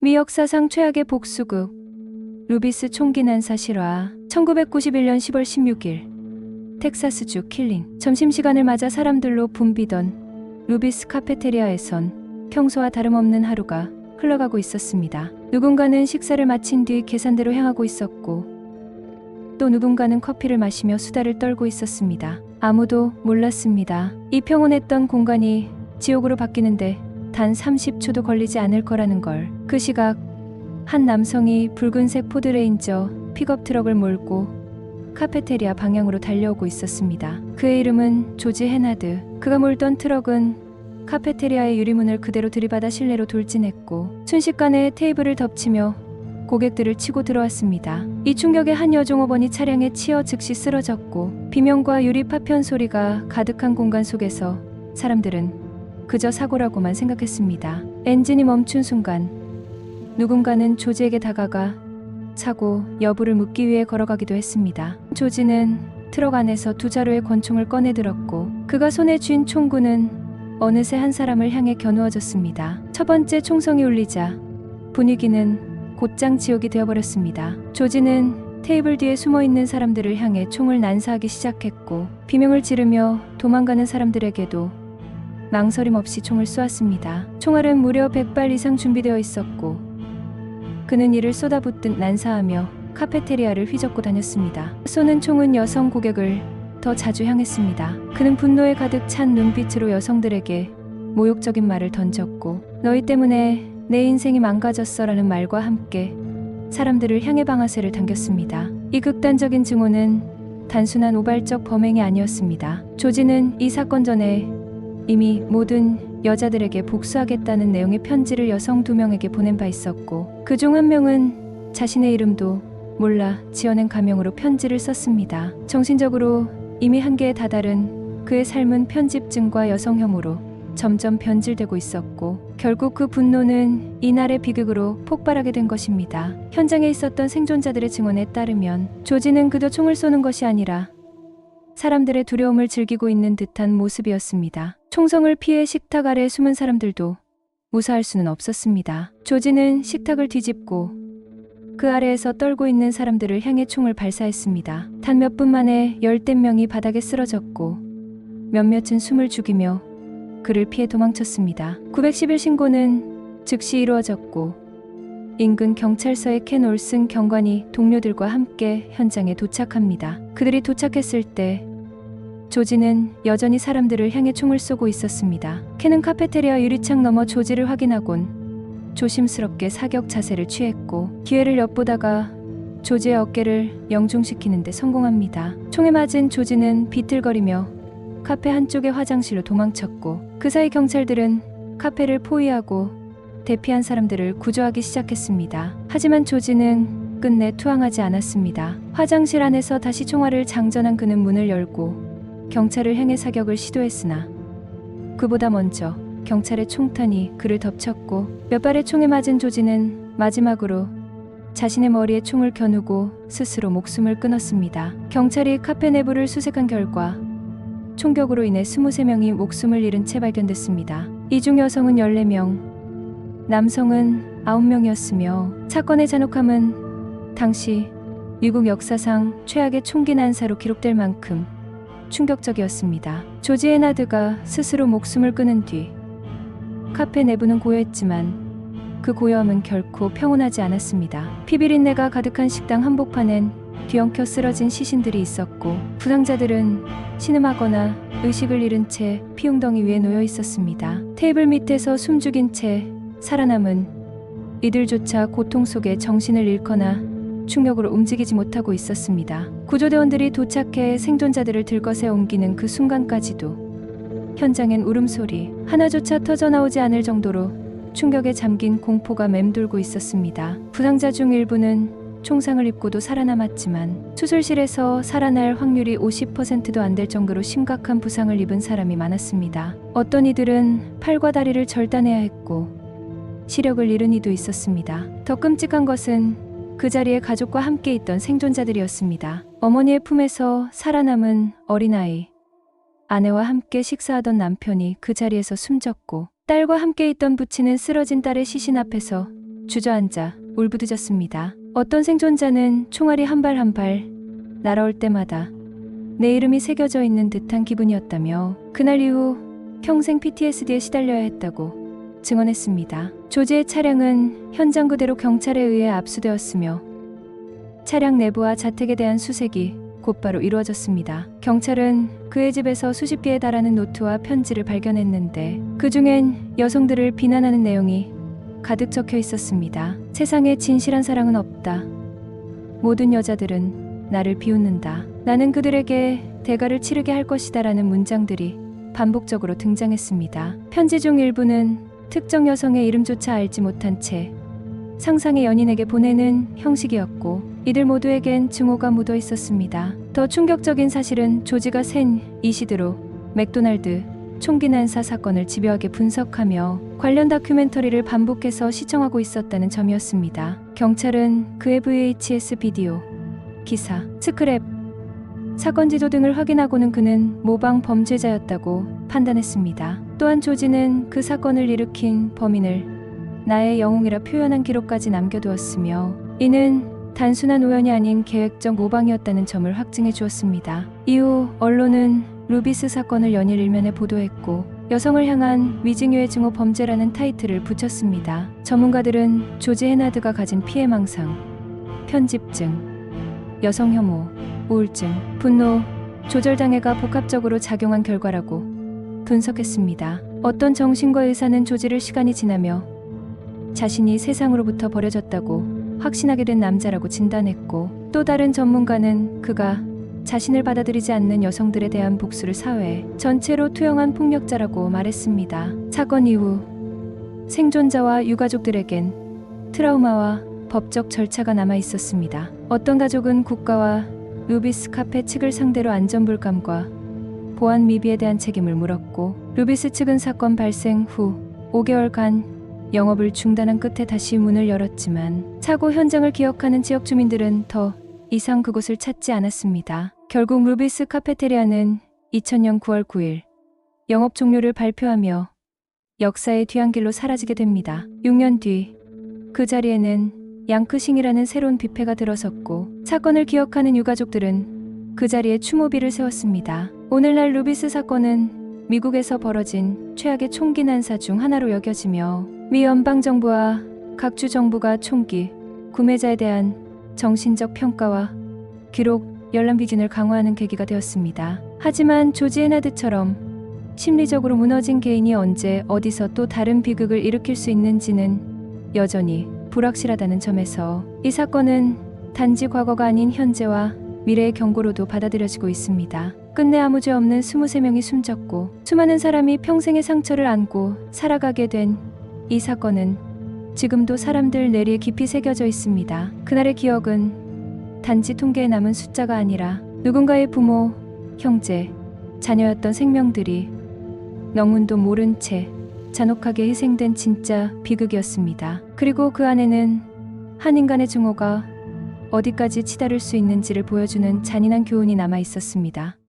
미 역사상 최악의 복수극 루비스 총기 난사 실화. 1991년 10월 16일 텍사스주 킬링. 점심시간을 맞아 사람들로 붐비던 루비스 카페테리아에선 평소와 다름없는 하루가 흘러가고 있었습니다. 누군가는 식사를 마친 뒤 계산대로 향하고 있었고 또 누군가는 커피를 마시며 수다를 떨고 있었습니다. 아무도 몰랐습니다. 이 평온했던 공간이 지옥으로 바뀌는데 단 30초도 걸리지 않을 거라는 걸. 그 시각 한 남성이 붉은색 포드레인저 픽업 트럭을 몰고 카페테리아 방향으로 달려오고 있었습니다. 그의 이름은 조지 헤나드. 그가 몰던 트럭은 카페테리아의 유리문을 그대로 들이받아 실내로 돌진했고 순식간에 테이블을 덮치며 고객들을 치고 들어왔습니다. 이 충격에 한 여종업원이 차량에 치여 즉시 쓰러졌고 비명과 유리 파편 소리가 가득한 공간 속에서 사람들은 그저 사고라고만 생각했습니다. 엔진이 멈춘 순간 누군가는 조지에게 다가가 사고 여부를 묻기 위해 걸어가기도 했습니다. 조지는 트럭 안에서 두 자루의 권총을 꺼내들었고 그가 손에 쥔 총구는 어느새 한 사람을 향해 겨누어졌습니다. 첫 번째 총성이 울리자 분위기는 곧장 지옥이 되어버렸습니다. 조지는 테이블 뒤에 숨어있는 사람들을 향해 총을 난사하기 시작했고 비명을 지르며 도망가는 사람들에게도 망설임 없이 총을 쏘았습니다. 총알은 무려 100발 이상 준비되어 있었고 그는 이를 쏟아붓듯 난사하며 카페테리아를 휘젓고 다녔습니다. 쏘는 총은 여성 고객을 더 자주 향했습니다. 그는 분노에 가득 찬 눈빛으로 여성들에게 모욕적인 말을 던졌고 너희 때문에 내 인생이 망가졌어 라는 말과 함께 사람들을 향해 방아쇠를 당겼습니다. 이 극단적인 증오는 단순한 우발적 범행이 아니었습니다. 조지는 이 사건 전에 이미 모든 여자들에게 복수하겠다는 내용의 편지를 여성 2명에게 보낸 바 있었고 그중 한 명은 자신의 이름도 몰라 지어낸 가명으로 편지를 썼습니다. 정신적으로 이미 한계에 다다른 그의 삶은 편집증과 여성 혐오로 점점 변질되고 있었고 결국 그 분노는 이날의 비극으로 폭발하게 된 것입니다. 현장에 있었던 생존자들의 증언에 따르면 조지는 그저 총을 쏘는 것이 아니라 사람들의 두려움을 즐기고 있는 듯한 모습이었습니다. 총성을 피해 식탁 아래 숨은 사람들도 무사할 수는 없었습니다. 조지는 식탁을 뒤집고 그 아래에서 떨고 있는 사람들을 향해 총을 발사했습니다. 단 몇 분 만에 열댓 명이 바닥에 쓰러졌고 몇몇은 숨을 죽이며 그를 피해 도망쳤습니다. 911 신고는 즉시 이루어졌고 인근 경찰서의 켄 올슨 경관이 동료들과 함께 현장에 도착합니다. 그들이 도착했을 때 조지는 여전히 사람들을 향해 총을 쏘고 있었습니다. 켄은 카페테리아 유리창 너머 조지를 확인하곤 조심스럽게 사격 자세를 취했고 기회를 엿보다가 조지의 어깨를 영중시키는 데 성공합니다. 총에 맞은 조지는 비틀거리며 카페 한쪽의 화장실로 도망쳤고 그 사이 경찰들은 카페를 포위하고 대피한 사람들을 구조하기 시작했습니다. 하지만 조지는 끝내 투항하지 않았습니다. 화장실 안에서 다시 총알을 장전한 그는 문을 열고 경찰을 향해 사격을 시도했으나 그보다 먼저 경찰의 총탄이 그를 덮쳤고 몇 발의 총에 맞은 조지는 마지막으로 자신의 머리에 총을 겨누고 스스로 목숨을 끊었습니다. 경찰이 카페 내부를 수색한 결과 총격으로 인해 23명이 목숨을 잃은 채 발견됐습니다. 이 중 여성은 14명, 남성은 9명이었으며 사건의 잔혹함은 당시 미국 역사상 최악의 총기 난사로 기록될 만큼 충격적이었습니다. 조지 헤나드가 스스로 목숨을 끊은 뒤 카페 내부는 고요했지만 그 고요함은 결코 평온하지 않았습니다. 피비린내가 가득한 식당 한복판엔 뒤엉켜 쓰러진 시신들이 있었고 부상자들은 신음하거나 의식을 잃은 채 피웅덩이 위에 놓여 있었습니다. 테이블 밑에서 숨죽인 채 살아남은 이들조차 고통 속에 정신을 잃거나 충격으로 움직이지 못하고 있었습니다. 구조대원들이 도착해 생존자들을 들것에 옮기는 그 순간까지도 현장엔 울음소리 하나조차 터져나오지 않을 정도로 충격에 잠긴 공포가 맴돌고 있었습니다. 부상자 중 일부는 총상을 입고도 살아남았지만 수술실에서 살아날 확률이 50%도 안 될 정도로 심각한 부상을 입은 사람이 많았습니다. 어떤 이들은 팔과 다리를 절단해야 했고 시력을 잃은 이도 있었습니다. 더 끔찍한 것은 그 자리에 가족과 함께 있던 생존자들이었습니다. 어머니의 품에서 살아남은 어린아이, 아내와 함께 식사하던 남편이 그 자리에서 숨졌고 딸과 함께 있던 부친은 쓰러진 딸의 시신 앞에서 주저앉아 울부짖었습니다. 어떤 생존자는 총알이 한 발 한 발 날아올 때마다 내 이름이 새겨져 있는 듯한 기분이었다며 그날 이후 평생 PTSD에 시달려야 했다고 증언했습니다. 조지의 차량은 현장 그대로 경찰에 의해 압수되었으며 차량 내부와 자택에 대한 수색이 곧바로 이루어졌습니다. 경찰은 그의 집에서 수십 개에 달하는 노트와 편지를 발견했는데 그중엔 여성들을 비난하는 내용이 가득 적혀 있었습니다. 세상에 진실한 사랑은 없다. 모든 여자들은 나를 비웃는다. 나는 그들에게 대가를 치르게 할 것이다라는 문장들이 반복적으로 등장했습니다. 편지 중 일부는 특정 여성의 이름조차 알지 못한 채 상상의 연인에게 보내는 형식이었고 이들 모두에겐 증오가 묻어 있었습니다. 더 충격적인 사실은 조지가 센 이시드로 맥도날드 총기 난사 사건을 집요하게 분석하며 관련 다큐멘터리를 반복해서 시청하고 있었다는 점이었습니다. 경찰은 그의 VHS 비디오, 기사, 스크랩, 사건 지도 등을 확인하고는 그는 모방 범죄자였다고 판단했습니다. 또한 조지는 그 사건을 일으킨 범인을 나의 영웅이라 표현한 기록까지 남겨두었으며 이는 단순한 우연이 아닌 계획적 모방이었다는 점을 확증해 주었습니다. 이후 언론은 루비스 사건을 연일 일면에 보도했고 여성을 향한 위증유해 증오 범죄라는 타이틀을 붙였습니다. 전문가들은 조지 헤나드가 가진 피해망상, 편집증, 여성 혐오, 우울증, 분노, 조절장애가 복합적으로 작용한 결과라고 분석했습니다. 어떤 정신과 의사는 조지를 시간이 지나며 자신이 세상으로부터 버려졌다고 확신하게 된 남자라고 진단했고 또 다른 전문가는 그가 자신을 받아들이지 않는 여성들에 대한 복수를 사회 전체로 투영한 폭력자라고 말했습니다. 사건 이후 생존자와 유가족들에겐 트라우마와 법적 절차가 남아 있었습니다. 어떤 가족은 국가와 루비스 카페 측을 상대로 안전불감과 보안 미비에 대한 책임을 물었고 루비스 측은 사건 발생 후 5개월간 영업을 중단한 끝에 다시 문을 열었지만 사고 현장을 기억하는 지역 주민들은 더 이상 그곳을 찾지 않았습니다. 결국 루비스 카페테리아는 2000년 9월 9일 영업 종료를 발표하며 역사의 뒤안길로 사라지게 됩니다. 6년 뒤 그 자리에는 양크싱이라는 새로운 뷔페가 들어섰고 사건을 기억하는 유가족들은 그 자리에 추모비를 세웠습니다. 오늘날 루비스 사건은 미국에서 벌어진 최악의 총기 난사 중 하나로 여겨지며 미 연방정부와 각 주 정부가 총기 구매자에 대한 정신적 평가와 기록 열람 기준을 강화하는 계기가 되었습니다. 하지만 조지 헤나드처럼 심리적으로 무너진 개인이 언제 어디서 또 다른 비극을 일으킬 수 있는지는 여전히 불확실하다는 점에서 이 사건은 단지 과거가 아닌 현재와 미래의 경고로도 받아들여지고 있습니다. 끝내 아무 죄 없는 23명이 숨졌고 수많은 사람이 평생의 상처를 안고 살아가게 된 이 사건은 지금도 사람들 뇌리에 깊이 새겨져 있습니다. 그날의 기억은 단지 통계에 남은 숫자가 아니라 누군가의 부모, 형제, 자녀였던 생명들이 영문도 모른 채 잔혹하게 희생된 진짜 비극이었습니다. 그리고 그 안에는 한 인간의 증오가 어디까지 치달을 수 있는지를 보여주는 잔인한 교훈이 남아 있었습니다.